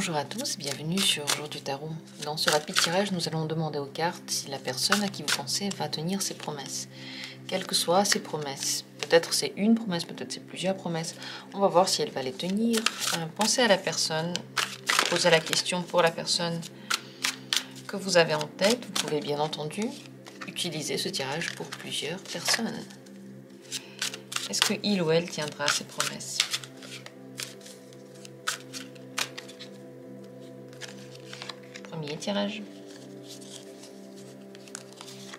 Bonjour à tous, bienvenue sur Jour du Tarot. Dans ce rapide tirage, nous allons demander aux cartes si la personne à qui vous pensez va tenir ses promesses. Quelles que soient ses promesses, peut-être c'est une promesse, peut-être c'est plusieurs promesses, on va voir si elle va les tenir. Pensez à la personne, posez la question pour la personne que vous avez en tête. Vous pouvez bien entendu utiliser ce tirage pour plusieurs personnes. Est-ce que il ou elle tiendra ses promesses ? Premier tirage.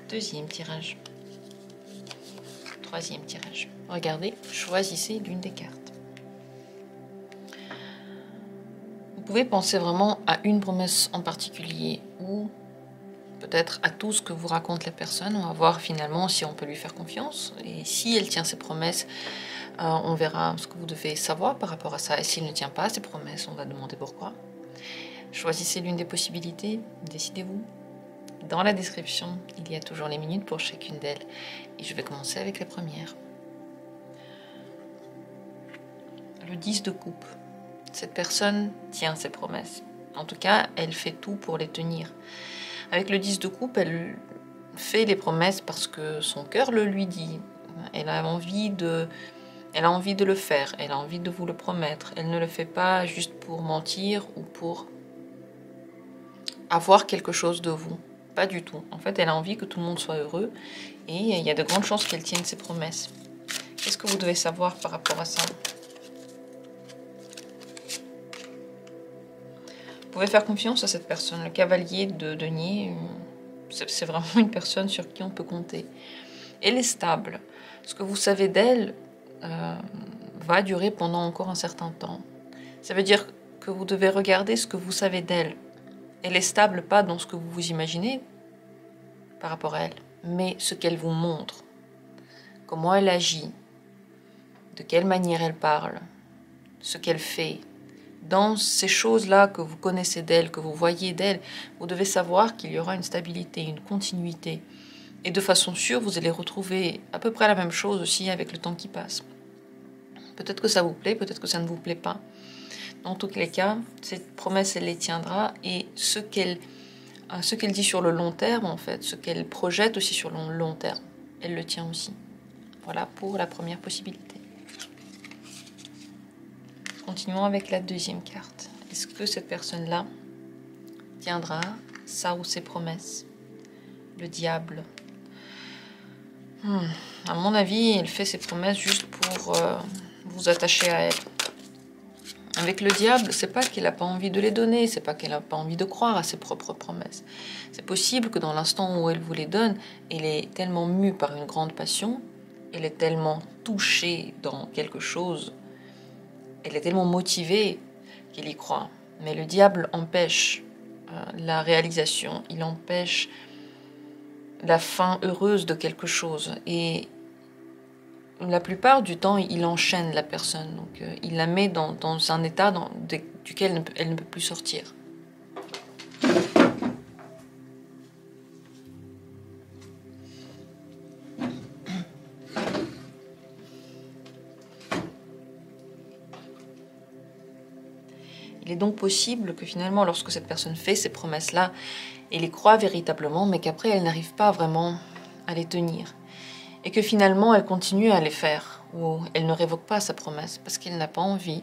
Deuxième tirage. Troisième tirage. Regardez, choisissez l'une des cartes. Vous pouvez penser vraiment à une promesse en particulier ou peut-être à tout ce que vous raconte la personne. On va voir finalement si on peut lui faire confiance. Et si elle tient ses promesses, on verra ce que vous devez savoir par rapport à ça. Et s'il ne tient pas ses promesses, on va demander pourquoi. Choisissez l'une des possibilités, décidez-vous. Dans la description, il y a toujours les minutes pour chacune d'elles. Et je vais commencer avec la première. Le 10 de coupe. Cette personne tient ses promesses. En tout cas, elle fait tout pour les tenir. Avec le 10 de coupe, elle fait les promesses parce que son cœur le lui dit. Elle a envie de le faire. Elle a envie de vous le promettre. Elle ne le fait pas juste pour mentir ou pour avoir quelque chose de vous. Pas du tout. En fait, elle a envie que tout le monde soit heureux et il y a de grandes chances qu'elle tienne ses promesses. Qu'est-ce que vous devez savoir par rapport à ça ? Vous pouvez faire confiance à cette personne. Le cavalier de denier, c'est vraiment une personne sur qui on peut compter. Elle est stable. Ce que vous savez d'elle va durer pendant encore un certain temps. Ça veut dire que vous devez regarder ce que vous savez d'elle. Elle est stable, pas dans ce que vous vous imaginez par rapport à elle, mais ce qu'elle vous montre, comment elle agit, de quelle manière elle parle, ce qu'elle fait. Dans ces choses-là que vous connaissez d'elle, que vous voyez d'elle, vous devez savoir qu'il y aura une stabilité, une continuité. Et de façon sûre, vous allez retrouver à peu près la même chose aussi avec le temps qui passe. Peut-être que ça vous plaît, peut-être que ça ne vous plaît pas. Dans tous les cas, cette promesse, elle les tiendra. Et ce qu'elle dit sur le long terme, en fait, ce qu'elle projette aussi sur le long terme, elle le tient aussi. Voilà pour la première possibilité. Continuons avec la deuxième carte. Est-ce que cette personne-là tiendra ça ou ses promesses ? Le diable. À mon avis, elle fait ses promesses juste pour vous attacher à elle. Avec le diable, c'est pas qu'elle n'a pas envie de les donner, c'est pas qu'elle n'a pas envie de croire à ses propres promesses. C'est possible que dans l'instant où elle vous les donne, elle est tellement mue par une grande passion, elle est tellement touchée dans quelque chose, elle est tellement motivée qu'elle y croit. Mais le diable empêche la réalisation, il empêche la fin heureuse de quelque chose. Et la plupart du temps, il enchaîne la personne. Donc, il la met dans un état duquel elle ne peut plus sortir. Il est donc possible que finalement, lorsque cette personne fait ces promesses-là, elle y croit véritablement, mais qu'après, elle n'arrive pas vraiment à les tenir. Et que finalement, elle continue à les faire, ou elle ne révoque pas sa promesse, parce qu'elle n'a pas envie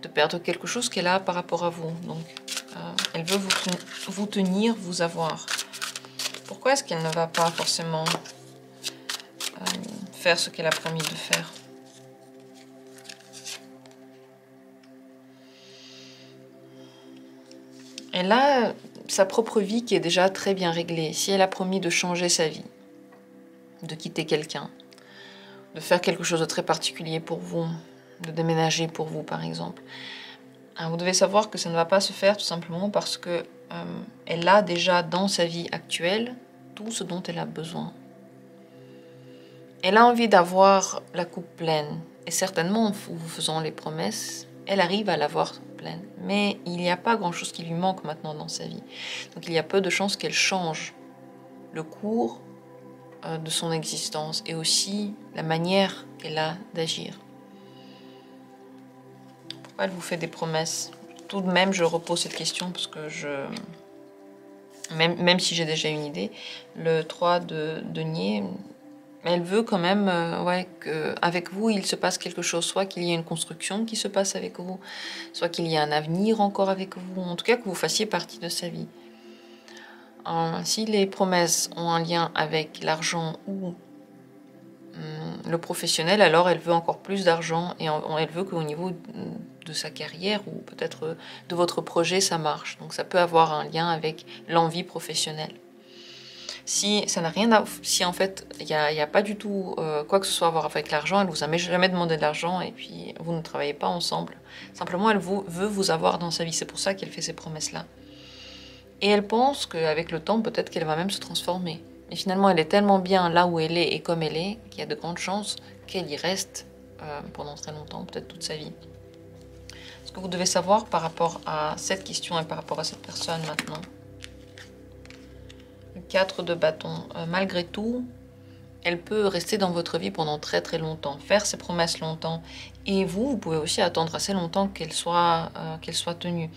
de perdre quelque chose qu'elle a par rapport à vous. Donc, elle veut vous tenir, vous avoir. Pourquoi est-ce qu'elle ne va pas forcément faire ce qu'elle a promis de faire ? Elle a sa propre vie qui est déjà très bien réglée. Si elle a promis de changer sa vie, de quitter quelqu'un, de faire quelque chose de très particulier pour vous, de déménager pour vous par exemple, vous devez savoir que ça ne va pas se faire tout simplement parce que elle a déjà dans sa vie actuelle tout ce dont elle a besoin. Elle a envie d'avoir la coupe pleine et certainement en vous faisant les promesses, elle arrive à l'avoir pleine. Mais il n'y a pas grand-chose qui lui manque maintenant dans sa vie. Donc il y a peu de chances qu'elle change le cours de son existence et aussi la manière qu'elle a d'agir. Pourquoi elle vous fait des promesses ? tout de même, je repose cette question parce que même si j'ai déjà une idée, le 3 de denier, elle veut quand même ouais, qu'avec vous, il se passe quelque chose. Soit qu'il y ait une construction qui se passe avec vous, soit qu'il y ait un avenir encore avec vous. En tout cas, que vous fassiez partie de sa vie. Si les promesses ont un lien avec l'argent ou le professionnel, alors elle veut encore plus d'argent et elle veut qu'au niveau de sa carrière ou peut-être de votre projet, ça marche. Donc ça peut avoir un lien avec l'envie professionnelle. Si ça n'a rien à, si en fait il n'y a pas du tout quoi que ce soit à voir avec l'argent, elle vous a jamais demandé de l'argent et puis vous ne travaillez pas ensemble. Simplement, elle veut vous avoir dans sa vie. C'est pour ça qu'elle fait ces promesses-là. Et elle pense qu'avec le temps, peut-être qu'elle va même se transformer. Et finalement, elle est tellement bien là où elle est et comme elle est qu'il y a de grandes chances qu'elle y reste pendant très longtemps, peut-être toute sa vie. Ce que vous devez savoir par rapport à cette question et par rapport à cette personne maintenant. Le 4 de bâton. Malgré tout, elle peut rester dans votre vie pendant très très longtemps, faire ses promesses longtemps. Et vous pouvez aussi attendre assez longtemps qu'elle soit tenue.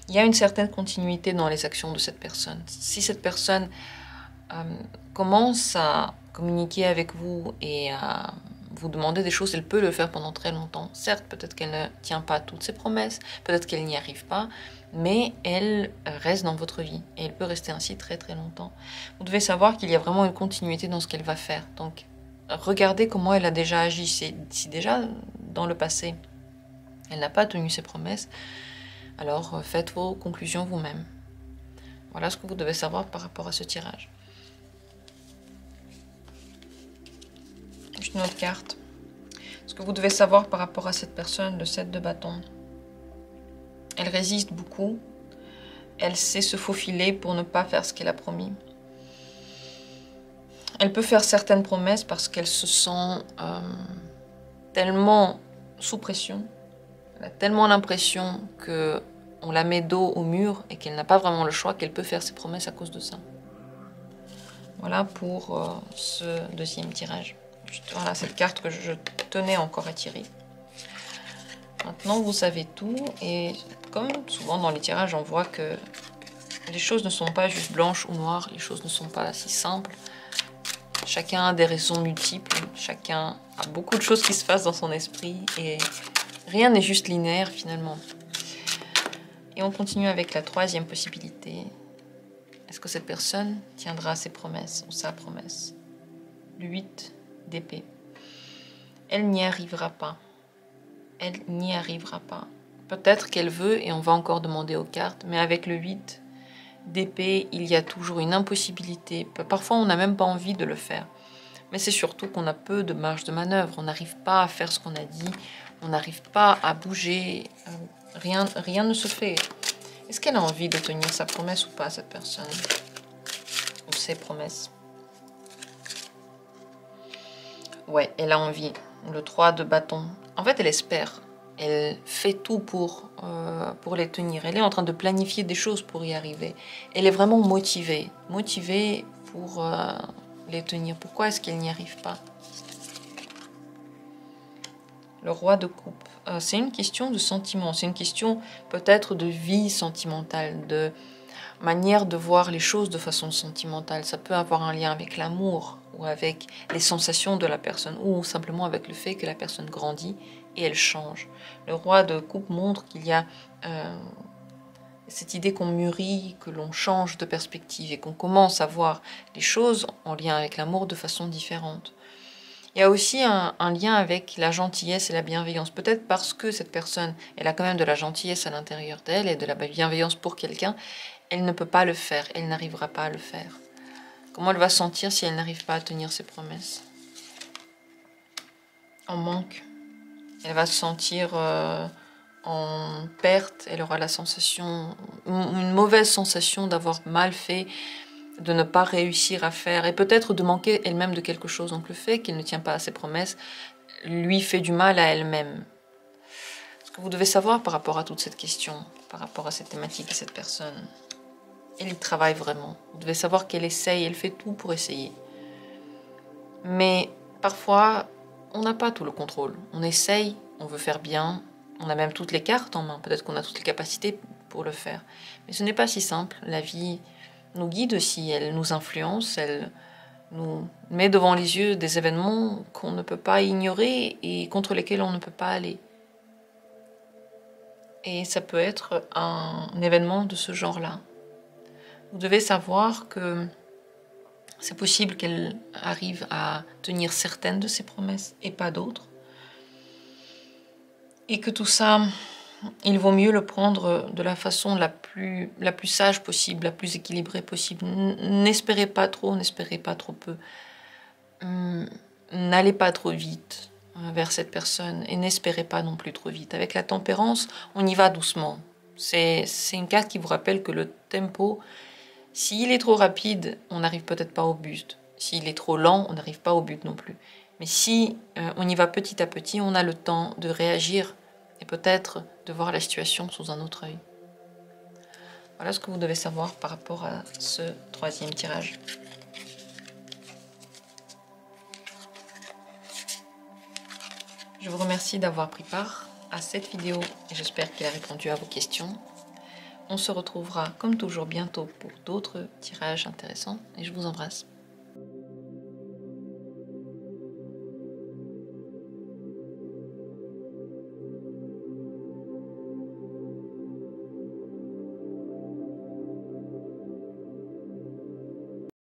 Il y a une certaine continuité dans les actions de cette personne. Si cette personne commence à communiquer avec vous et à vous demander des choses, elle peut le faire pendant très longtemps. Certes, peut-être qu'elle ne tient pas toutes ses promesses, peut-être qu'elle n'y arrive pas, mais elle reste dans votre vie et elle peut rester ainsi très très longtemps. Vous devez savoir qu'il y a vraiment une continuité dans ce qu'elle va faire. Donc, regardez comment elle a déjà agi. Si déjà, dans le passé, elle n'a pas tenu ses promesses, alors faites vos conclusions vous-même. Voilà ce que vous devez savoir par rapport à ce tirage. Une autre carte. Ce que vous devez savoir par rapport à cette personne, le 7 de bâton. Elle résiste beaucoup. Elle sait se faufiler pour ne pas faire ce qu'elle a promis. Elle peut faire certaines promesses parce qu'elle se sent tellement sous pression. Elle a tellement l'impression qu'on la met dos au mur et qu'elle n'a pas vraiment le choix, qu'elle peut faire ses promesses à cause de ça. Voilà pour ce deuxième tirage. Voilà cette carte que je tenais encore à tirer. Maintenant, vous savez tout. Et comme souvent dans les tirages, on voit que les choses ne sont pas juste blanches ou noires. Les choses ne sont pas si simples. Chacun a des raisons multiples. Chacun a beaucoup de choses qui se passent dans son esprit. Et rien n'est juste linéaire finalement. Et on continue avec la troisième possibilité. Est-ce que cette personne tiendra ses promesses ou sa promesse? Le 8 d'épée. Elle n'y arrivera pas. Elle n'y arrivera pas. Peut-être qu'elle veut, et on va encore demander aux cartes, mais avec le 8 d'épée, il y a toujours une impossibilité. Parfois, on n'a même pas envie de le faire. Mais c'est surtout qu'on a peu de marge de manœuvre. On n'arrive pas à faire ce qu'on a dit. On n'arrive pas à bouger. Rien ne se fait. Est-ce qu'elle a envie de tenir sa promesse ou pas, cette personne? Ou ses promesses? Ouais, elle a envie. Le 3 de bâton. En fait, elle espère. Elle fait tout pour les tenir. Elle est en train de planifier des choses pour y arriver. Elle est vraiment motivée. Motivée pour les tenir. Pourquoi est-ce qu'elle n'y arrive pas? Le roi de coupe. C'est une question de sentiment. C'est une question peut-être de vie sentimentale, de manière de voir les choses de façon sentimentale. Ça peut avoir un lien avec l'amour ou avec les sensations de la personne ou simplement avec le fait que la personne grandit et elle change. Le roi de coupe montre qu'il y a cette idée qu'on mûrit, que l'on change de perspective et qu'on commence à voir les choses en lien avec l'amour de façon différente. Il y a aussi un lien avec la gentillesse et la bienveillance. Peut-être parce que cette personne, elle a quand même de la gentillesse à l'intérieur d'elle et de la bienveillance pour quelqu'un, elle ne peut pas le faire, elle n'arrivera pas à le faire. Comment elle va se sentir si elle n'arrive pas à tenir ses promesses? En manque. Elle va se sentir en perte, elle aura la sensation, une mauvaise sensation d'avoir mal fait, de ne pas réussir à faire et peut-être de manquer elle-même de quelque chose. Donc le fait qu'elle ne tient pas à ses promesses lui fait du mal à elle-même. Ce que vous devez savoir par rapport à toute cette question, par rapport à cette thématique et cette personne, elle y travaille vraiment. Vous devez savoir qu'elle essaye, elle fait tout pour essayer. Mais parfois, on n'a pas tout le contrôle. On essaye, on veut faire bien, On a même toutes les cartes en main. Peut-être qu'on a toutes les capacités pour le faire. Mais ce n'est pas si simple. La vie nous guide aussi. Elle nous influence. Elle nous met devant les yeux des événements qu'on ne peut pas ignorer et contre lesquels on ne peut pas aller. Et ça peut être un événement de ce genre-là. Vous devez savoir que c'est possible qu'elle arrive à tenir certaines de ses promesses et pas d'autres. Et que tout ça, il vaut mieux le prendre de la façon la plus sage possible, la plus équilibrée possible. N'espérez pas trop, n'espérez pas trop peu. N'allez pas trop vite vers cette personne et n'espérez pas non plus trop vite. Avec la tempérance, on y va doucement. C'est une carte qui vous rappelle que le tempo, s'il est trop rapide, on n'arrive peut-être pas au but. S'il est trop lent, on n'arrive pas au but non plus. Mais si on y va petit à petit, on a le temps de réagir et peut-être de voir la situation sous un autre œil. Voilà ce que vous devez savoir par rapport à ce 3e tirage. Je vous remercie d'avoir pris part à cette vidéo et j'espère qu'elle a répondu à vos questions. On se retrouvera comme toujours bientôt pour d'autres tirages intéressants et je vous embrasse.